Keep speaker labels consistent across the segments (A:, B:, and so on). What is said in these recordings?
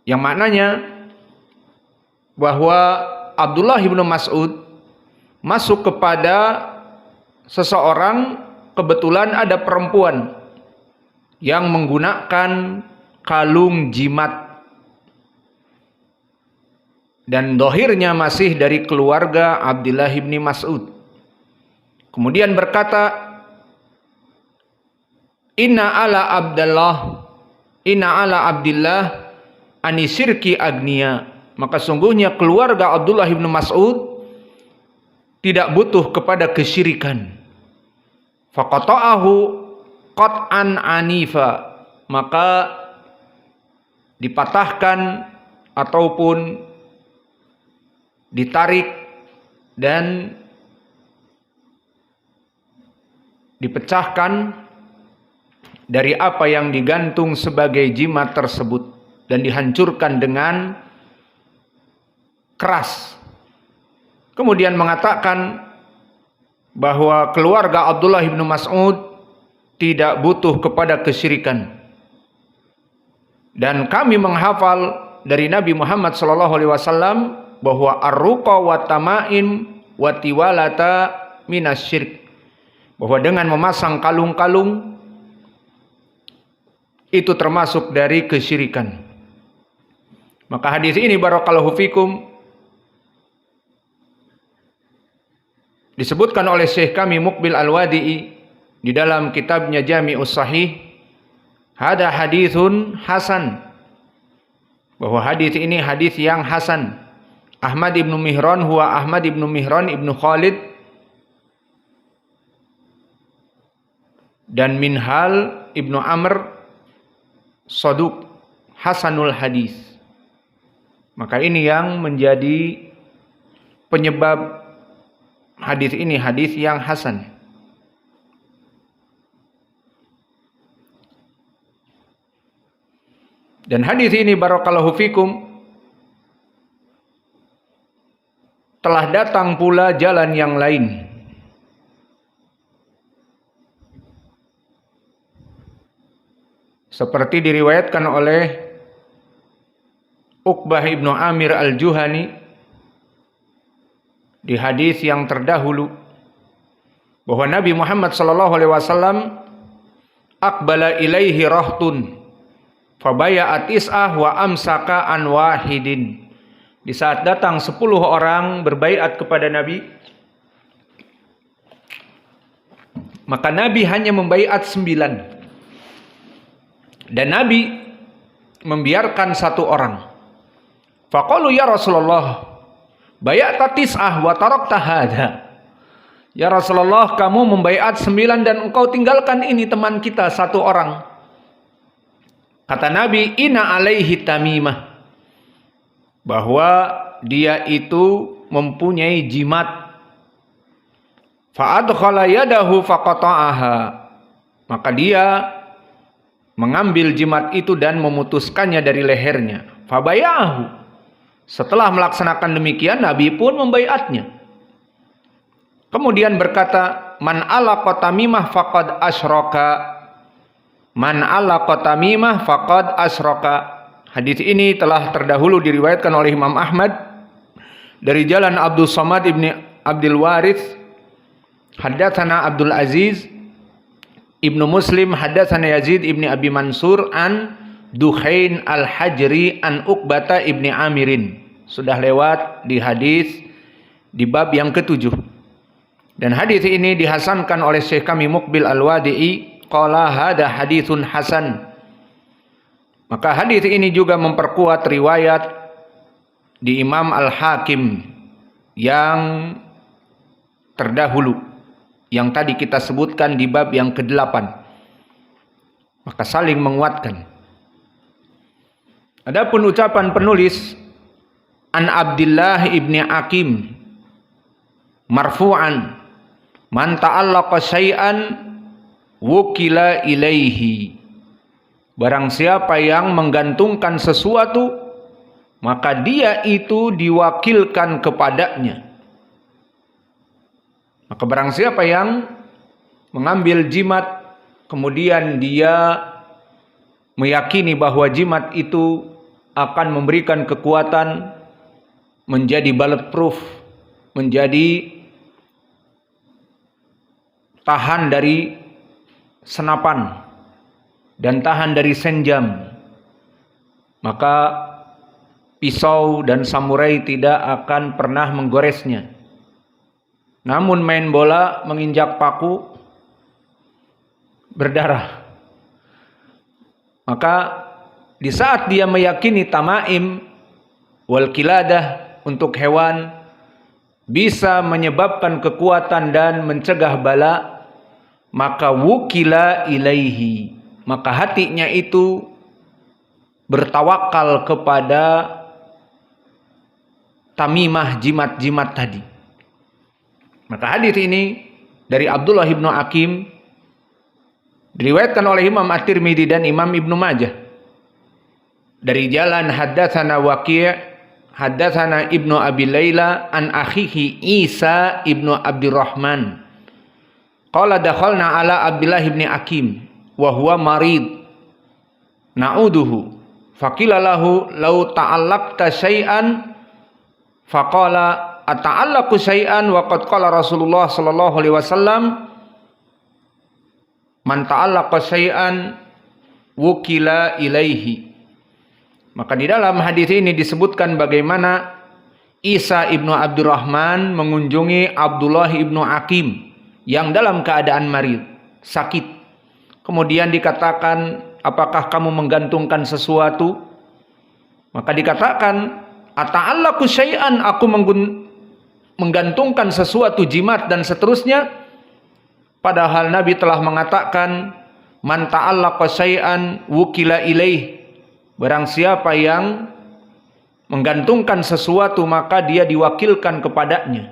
A: yang maknanya bahwa Abdullah bin Mas'ud masuk kepada seseorang, kebetulan ada perempuan yang menggunakan kalung jimat dan dohirnya masih dari keluarga Abdullah bin Mas'ud. Kemudian berkata, Inna ala Abdillah anisirki agniya. Maka sungguhnya keluarga Abdullah bin Mas'ud tidak butuh kepada kesyirikan. Faqata'ahu qat'an anifa. Maka dipatahkan ataupun ditarik dan dipecahkan dari apa yang digantung sebagai jimat tersebut dan dihancurkan dengan keras. Kemudian mengatakan bahwa keluarga Abdullah bin Mas'ud tidak butuh kepada kesyirikan. Dan kami menghafal dari Nabi Muhammad SAW bahwa ar-ruqa wa tamaim wa tiwalata minasyirik. Bahwa dengan memasang kalung-kalung itu termasuk dari kesyirikan. Maka hadis ini barakallahu fikum disebutkan oleh Syekh kami Muqbil Al-Wadi'i di dalam kitabnya Jami'us Sahih. Hada hadithun hasan. Bahwa hadis ini hadis yang hasan. Ahmad ibnu Mihran huwa Ahmad ibnu Mihran ibnu Khalid dan Minhal ibnu Amr Saduq hasanul hadis. Maka ini yang menjadi penyebab hadis ini hadis yang hasan. Dan hadis ini barakallahu fikum telah datang pula jalan yang lain. Seperti diriwayatkan oleh Uqbah ibnu Amir al-Juhani di hadis yang terdahulu bahwa Nabi Muhammad SAW aqbala ilaihi rahtun fabaya'at is'ah wa amsaka an wahidin. Di saat datang 10 orang berbaiat kepada Nabi, maka Nabi hanya membaiat 9. Dan Nabi membiarkan 1 orang. Faqalu ya Rasulullah, bay'ata tis'ah wa tarakta hadha. Ya Rasulullah, kamu membaiat 9 dan engkau tinggalkan ini teman kita 1 orang. Kata Nabi, inna alaihi tamimah. Bahwa dia itu mempunyai jimat. Fa'adkhala yadahu faqata'aha. Maka dia mengambil jimat itu dan memutuskannya dari lehernya. Fabaya'ahu. Setelah melaksanakan demikian, Nabi pun membaiatnya. Kemudian berkata, man alaqa tamimah faqad asyraka. Man alaqa tamimah faqad asyraka. Hadis ini telah terdahulu diriwayatkan oleh Imam Ahmad dari jalan Abdul Samad ibni Abdul Warith. Haddatsana Abdul Aziz ibnu Muslim haddatsana Yazid ibni Abi Mansur an Dukhain al-Hajri an Uqbata ibni Amirin. Sudah lewat di hadis di bab yang ke-7. Dan hadis ini dihasankan oleh Syekh kami Muqbil Al-Wadi'i qala hada haditsun hasan. Maka hadis ini juga memperkuat riwayat di Imam Al-Hakim yang terdahulu, yang tadi kita sebutkan di bab yang ke-8. Maka saling menguatkan. Adapun ucapan penulis an Abdillah ibni Akim marfu'an man ta'allaqa syai'an wukila ilaihi. Barang siapa yang menggantungkan sesuatu, maka dia itu diwakilkan kepadanya. Maka barang siapa yang mengambil jimat, kemudian dia meyakini bahwa jimat itu akan memberikan kekuatan, menjadi bulletproof, menjadi tahan dari senapan dan tahan dari senjam. Maka pisau dan samurai tidak akan pernah menggoresnya. Namun main bola menginjak paku berdarah. Maka di saat dia meyakini tamaim wal kiladah untuk hewan bisa menyebabkan kekuatan dan mencegah bala, maka wukila ilaihi, maka hatinya itu bertawakal kepada tamimah, jimat-jimat tadi. Maka hadis ini dari Abdullah ibnu Hakim diriwayatkan oleh Imam At-Tirmidzi dan Imam Ibnu Majah dari jalan haddatsana Waqi', haddatsana Ibnu Abi Laila an akhihi Isa ibnu Abdurrahman qala dakhalna ala Abdullah ibn Hakim wa huwa marid na'uduhu faqila lahu law ta'allaqta syai'an faqala ata'allaqu syai'an wa qad qala Rasulullah sallallahu alaihi wasallam man ta'allaqa syai'an wukila ilaihi. Maka di dalam hadis ini disebutkan bagaimana Isa ibnu Abdurrahman mengunjungi Abdullah ibnu Hakim yang dalam keadaan marid, sakit. Kemudian dikatakan, apakah kamu menggantungkan sesuatu? Maka dikatakan, ata'allaqu syai'an, aku menggantungkan sesuatu, jimat dan seterusnya. Padahal Nabi telah mengatakan, man ta'allaqa syai'an wukila ilaih. Barang siapa yang menggantungkan sesuatu maka dia diwakilkan kepadanya.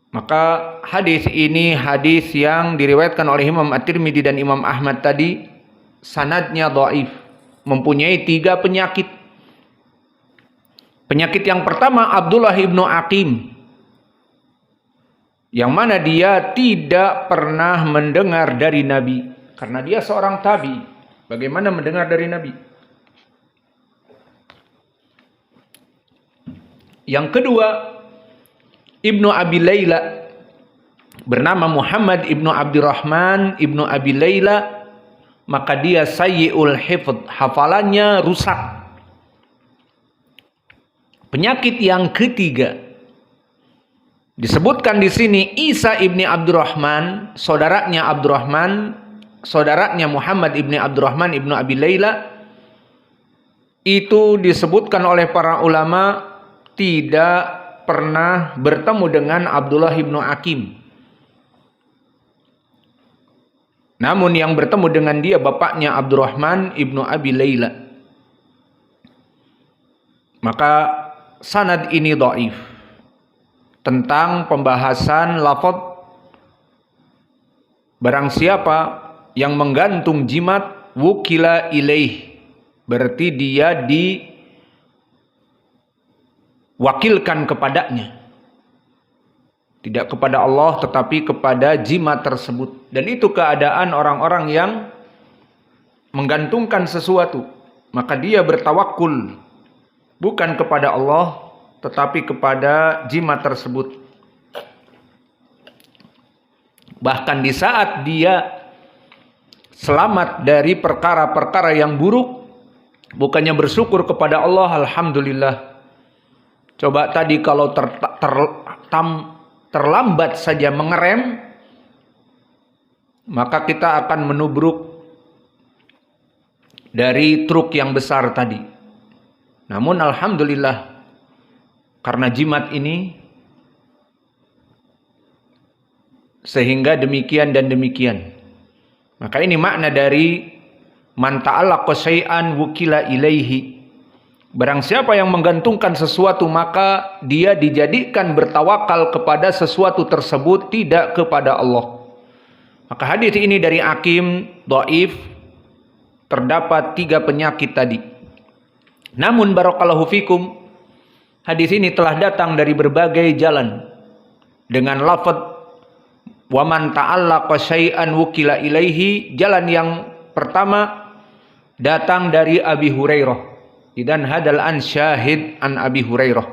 A: Maka hadis ini hadis yang diriwayatkan oleh Imam At-Tirmidzi dan Imam Ahmad tadi sanadnya dhaif, mempunyai 3 penyakit. Penyakit yang pertama Abdullah ibnu Hakim, yang mana dia tidak pernah mendengar dari Nabi, karena dia seorang tabi. Bagaimana mendengar dari Nabi? Yang kedua, Ibnu Abi Laila, bernama Muhammad ibnu Abdurrahman ibnu Abi Laila, maka dia sayyi'ul hifdz, hafalannya rusak. Penyakit yang ketiga disebutkan di sini Isa ibni Abdurrahman, saudaranya Muhammad ibni Abdurrahman ibnu Abi Laila, itu disebutkan oleh para ulama tidak pernah bertemu dengan Abdullah ibnu Hakim. Namun yang bertemu dengan dia bapaknya Abdurrahman ibnu Abi Laila. Maka sanad ini dhaif. Tentang pembahasan lafaz barang siapa yang menggantung jimat wukila ilaih, berarti dia diwakilkan kepadanya, tidak kepada Allah tetapi kepada jimat tersebut. Dan itu keadaan orang-orang yang menggantungkan sesuatu, maka dia bertawakul bukan kepada Allah tetapi kepada jimat tersebut. Bahkan di saat dia selamat dari perkara-perkara yang buruk, bukannya bersyukur kepada Allah, alhamdulillah. Coba tadi kalau terlambat saja mengerem, maka kita akan menubruk dari truk yang besar tadi. Namun alhamdulillah, karena jimat ini sehingga demikian dan demikian. Maka ini makna dari man ta'allaqa syai'an wukila ilaihi. Barang siapa yang menggantungkan sesuatu maka dia dijadikan bertawakal kepada sesuatu tersebut, tidak kepada Allah. Maka hadis ini dari Hakim dhaif, terdapat 3 penyakit tadi. Namun barakallahu fikum, hadis ini telah datang dari berbagai jalan dengan lafaz wa man ta'allaqa syai'an wukila ilaihi. Jalan yang pertama datang dari Abi Hurairah. Idan hadal an syahid an Abi Hurairah.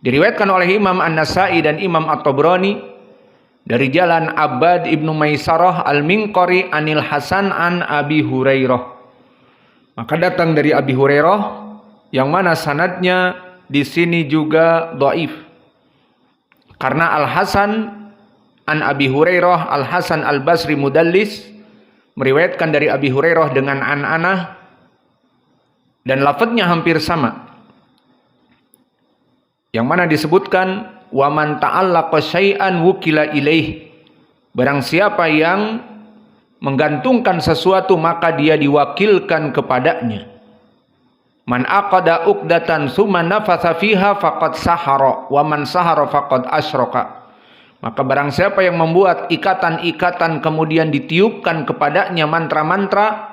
A: Diriwayatkan oleh Imam An-Nasa'i dan Imam At-Tabrani dari jalan Abbad ibnu Maisarah Al-Minqari anil Hasan an Abi Hurairah. Maka datang dari Abi Hurairah yang mana sanadnya di sini juga dhaif. Karena Al-Hasan an Abi Hurairah, Al-Hasan Al-Basri mudallis, meriwayatkan dari Abi Hurairah dengan an-anah dan lafadznya hampir sama. Yang mana disebutkan wa man ta'allaqa syai'an wukila ilaih. Barang siapa yang menggantungkan sesuatu maka dia diwakilkan kepadanya. Man aqada uqdatan tsumma nafatha fiha faqad sahara wa man sahara faqad asyraka. Maka barang siapa yang membuat ikatan-ikatan kemudian ditiupkan kepadanya mantra-mantra,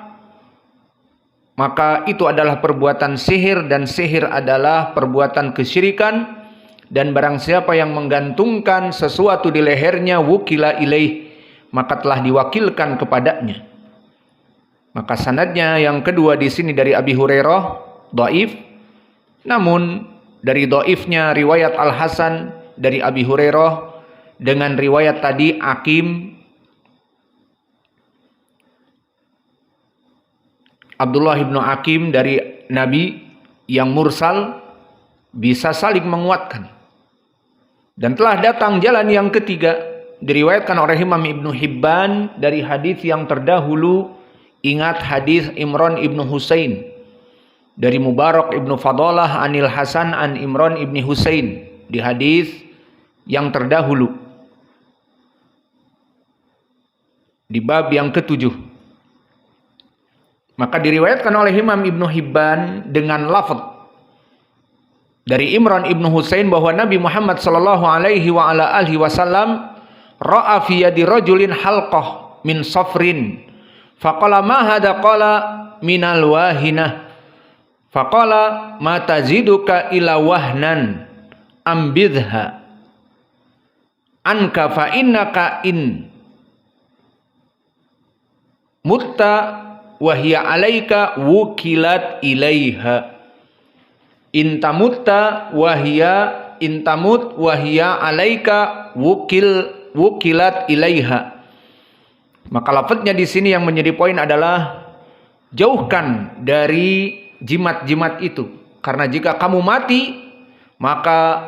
A: maka itu adalah perbuatan sihir dan sihir adalah perbuatan kesyirikan. Dan barang siapa yang menggantungkan sesuatu di lehernya wukila ilaih, maka telah diwakilkan kepadanya. Maka sanadnya yang kedua di sini dari Abi Hurairah dhaif. Namun dari dhaifnya riwayat Al-Hasan dari Abi Hurairah dengan riwayat tadi Hakim Abdullah ibnu Hakim dari Nabi yang mursal bisa saling menguatkan. Dan telah datang jalan yang ketiga diriwayatkan oleh Imam Ibnu Hibban dari hadis yang terdahulu. Ingat hadis Imran ibnu Husain dari Mubarak ibnu Fadalah anil Hasan an Imran ibnu Husain di hadis yang terdahulu di bab yang ketujuh. Maka diriwayatkan oleh Imam Ibnu Hibban dengan lafaz dari Imran ibnu Husain bahwa Nabi Muhammad sallallahu alaihi wa ala alihi wasallam ra'a fi yadi rajulin halqah min safrin faqala ma hadha qala minal wahinah faqala ma taziduka ila wahnan ambidha anka fa innaka in mutta wahya alaika wukilat ilaiha intamutta wahya intamut wahya alaika wukilat ilaiha. Maka lafadznya di sini yang menjadi poin adalah jauhkan dari jimat-jimat itu, karena jika kamu mati maka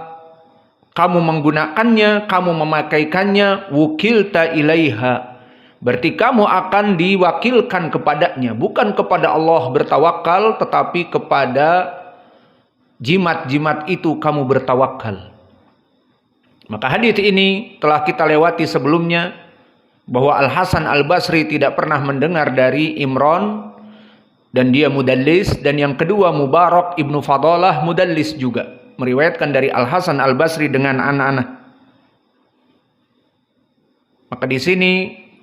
A: kamu menggunakannya, kamu memakaikannya, wukilta ilaiha, berarti kamu akan diwakilkan kepadanya, bukan kepada Allah bertawakal, tetapi kepada jimat-jimat itu kamu bertawakal. Maka hadis ini telah kita lewati sebelumnya bahwa Al-Hasan Al-Basri tidak pernah mendengar dari Imran dan dia mudallis, dan yang kedua Mubarak ibnu Fadalah mudallis juga meriwayatkan dari Al-Hasan Al-Basri dengan anak-anak. Maka di sini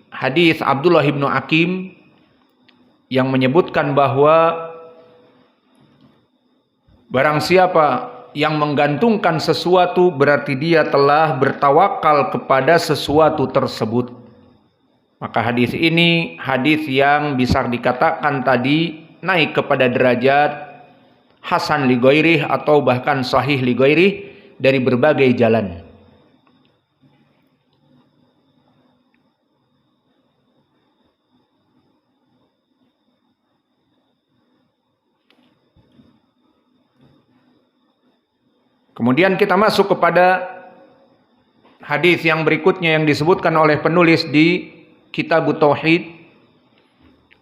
A: hadis Abdullah ibnu Hakim yang menyebutkan bahwa barang siapa yang menggantungkan sesuatu berarti dia telah bertawakal kepada sesuatu tersebut. Maka hadis ini hadis yang bisa dikatakan tadi naik kepada derajat hasan li ghairih atau bahkan sahih li ghairih dari berbagai jalan. Kemudian kita masuk kepada hadis yang berikutnya yang disebutkan oleh penulis di Kitab Tauhid.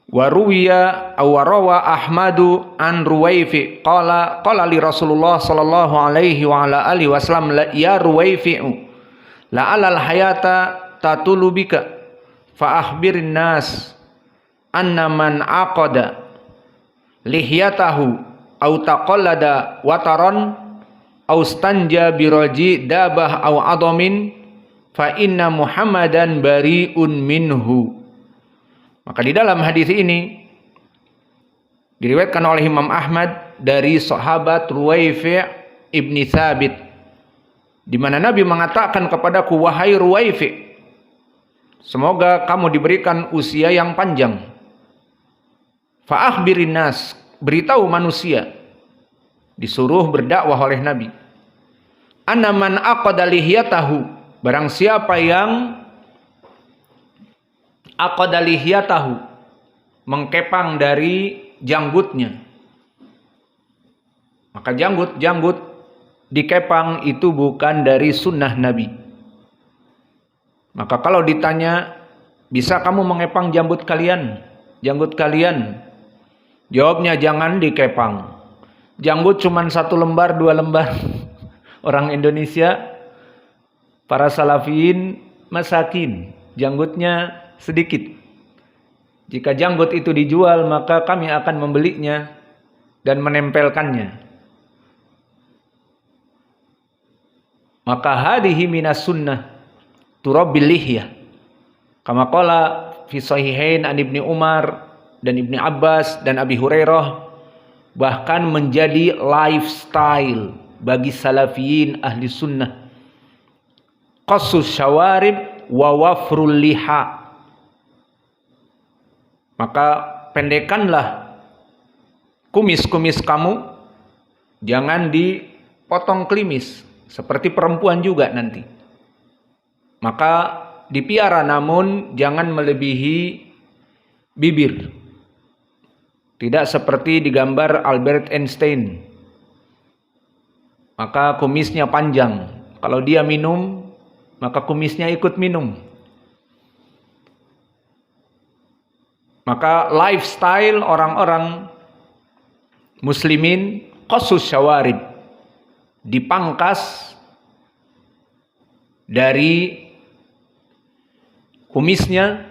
A: Wa ruwiya aw rawa Ahmadu an Ruwaifi qala li Rasulullah sallallahu alaihi wa ala alihi wasallam ya Ruwaifi'u la alal hayata tatulu bika fa akhbirin nas anna man aqada lihyatahu aw taqallada wataran austanja biroji dabah au adomin fa inna Muhammadan bariun minhu. Maka di dalam hadis ini diriwayatkan oleh Imam Ahmad dari sahabat Ruwaifi' ibni Thabit, di mana Nabi mengatakan kepadaku, wahai Ruwaifi', semoga kamu diberikan usia yang panjang. Fa akhbirin nas, beritahu manusia, disuruh berdakwah oleh Nabi. Anna man aqada lihiyatahu, barang siapa yang aqada lihiyatahu, mengkepang dari janggutnya. Maka janggut dikepang itu bukan dari sunnah Nabi. Maka kalau ditanya, bisa kamu mengepang janggut kalian? Jawabnya, jangan dikepang. Janggut cuma 1 lembar, 2 lembar. Orang Indonesia, para salafiyin, masakin, janggutnya sedikit. Jika janggut itu dijual, maka kami akan membelinya dan menempelkannya. Maka hadihi minas sunnah turabbil lihyah. Kama qala fi sahihain an Ibnu Umar dan Ibnu Abbas dan Abi Hurairah, bahkan menjadi lifestyle bagi salafiyin ahli sunnah. Qassus syawarib wa wafrul liha. Maka pendekanlah kumis-kumis kamu, jangan dipotong klimis seperti perempuan juga nanti. Maka dipiara, namun jangan melebihi bibir. Tidak seperti digambar Albert Einstein. Maka kumisnya panjang. Kalau dia minum, maka kumisnya ikut minum. Maka lifestyle orang-orang muslimin qasus syawarib, dipangkas dari kumisnya